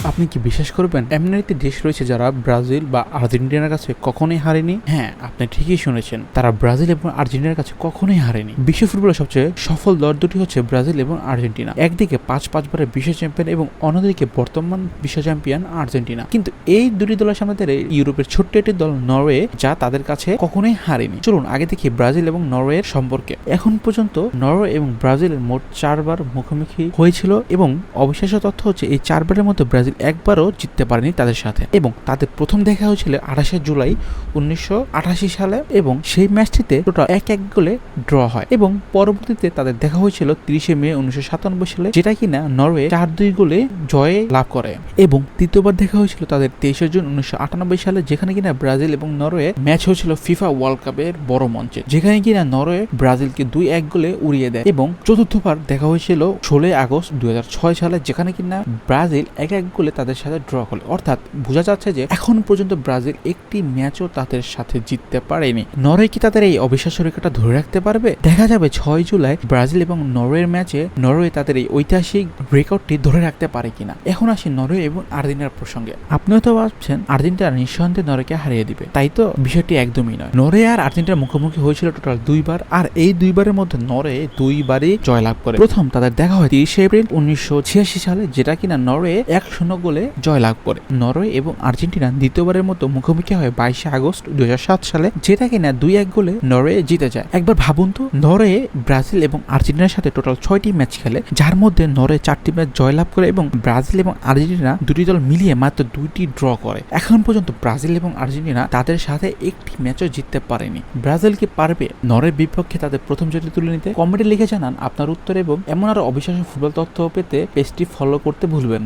আপনি কি বিশ্বাস করবেন এমন একটি দেশ রয়েছে যারা ব্রাজিল বা আর্জেন্টিনার কাছে কখনোই হারেনি? হ্যাঁ, আপনি ঠিকই শুনেছেন, তারা ব্রাজিল এবং আর্জেন্টিনার কাছে কখনোই হারেনি। বিশ্ব ফুটবলের সবচেয়ে সফল দল দুটি হচ্ছে ব্রাজিল এবং আর্জেন্টিনা। একদিকে পাঁচবারের বিশ্ব চ্যাম্পিয়ন এবং অন্যদিকে বর্তমান বিশ্ব চ্যাম্পিয়ন আর্জেন্টিনা। কিন্তু এই দুটি দলের সামনে ইউরোপের ছোট্ট একটি দল নরওয়ে, যা তাদের কাছে কখনোই হারেনি। চলুন আগে দেখি ব্রাজিল এবং নরওয়ের সম্পর্কে। এখন পর্যন্ত নরওয়ে এবং ব্রাজিলের মোট 4 বার মুখোমুখি হয়েছিল এবং অবিশ্বাস্য তথ্য হচ্ছে এই 4 বারের মধ্যে ব্রাজিল একবারও জিততে পারেনি তাদের সাথে। এবং তাদের প্রথম দেখা হয়েছিল 28শে জুলাই 1988 সালে এবং সেই ম্যাচটিতে টোটাল 1-1 গোলে ড্র হয় এবং পরবর্তীতে তাদের দেখা হয়েছিল 30শে মে 1997 সালে, যেটা কিনা নরওয়ে 4-2 গোলে জয় লাভ করে। এবং তৃতীয়বার দেখা হয়েছিল তাদের 23শে জুন 1998 সালে, যেখানে কিনা ব্রাজিল এবং নরওয়ে ম্যাচ হয়েছিল ফিফা ওয়ার্ল্ড কাপের বড় মঞ্চে, যেখানে কিনা নরওয়ে ব্রাজিলকে 2-1 গোলে উড়িয়ে দেয়। এবং চতুর্থবার দেখা হয়েছিল 16 আগস্ট 2006 সালে, যেখানে কিনা ব্রাজিল 1-1 গোলে তাদের সাথে ড্র করে। অর্থাৎ বোঝা যাচ্ছে যে এখন পর্যন্ত ব্রাজিল একটি ম্যাচও তাদের সাথে জিততে পারেনি। নরওয়ে কি তাদের এই অবিশ্বাস্য রেখাটা ধরে রাখতে পারবে? দেখা যাবে 6 জুলাই ব্রাজিল এবং নরওয়ের ম্যাচে নরওয়ে তাদের এই ঐতিহাসিক রেকর্ডটি ধরে রাখতে পারে কিনা। এখন আসি নরওয়ে এবং আর্জেন্টিনার প্রসঙ্গে। আপনিও তো ভাবছেন আর্জেন্টিনা নিঃসন্দেহে নরওয়েকে হারিয়ে দিবে, তাই তো? বিষয়টি একদমই নয়। নরওয়ে আর আর্জেন্টিনার মুখোমুখি হয়েছিল টোটাল 2 বার, আর এই 2 বারের মধ্যে নরওয়ে 2 বারই জয়লাভ করে। প্রথম তাদের দেখা হয় 30শে এপ্রিল 1986 সালে, যেটা কিনা নরওয়ে 1-0 গোলে জয়লাভ করে। নরওয়ে এবং আর্জেন্টিনা দ্বিতীয়বারের মতো মুখোমুখি হয় 22শে আগস্ট 2007 সালে, যেটা কিনা 2-1 গোলে নরওয়ে জিতে যায়। একবার ভাবুন তো, নরওয়ে ব্রাজিল এবং আর্জেন্টিনার সাথে টোটাল 6টি ম্যাচ খেলে, যার মধ্যে নরওয়ে 4টি ম্যাচ জয়লাভ করে এবং ব্রাজিল এবং আর্জেন্টিনা দুটি দল মিলিয়ে মাত্র 2টি ড্র করে। এখন পর্যন্ত ব্রাজিল এবং আর্জেন্টিনা তাদের সাথে একটি ম্যাচও জিততে পারেনি। ব্রাজিল কি পারবে নরওয়ের বিপক্ষে তাদের প্রথম জয়টি তুলে নিতে? কমেন্টে লিখে জানান আপনার উত্তর এবং এমন আরো অবিশ্বাস্য ফুটবল তথ্য পেতে পেজটি ফলো করতে ভুলবেন না।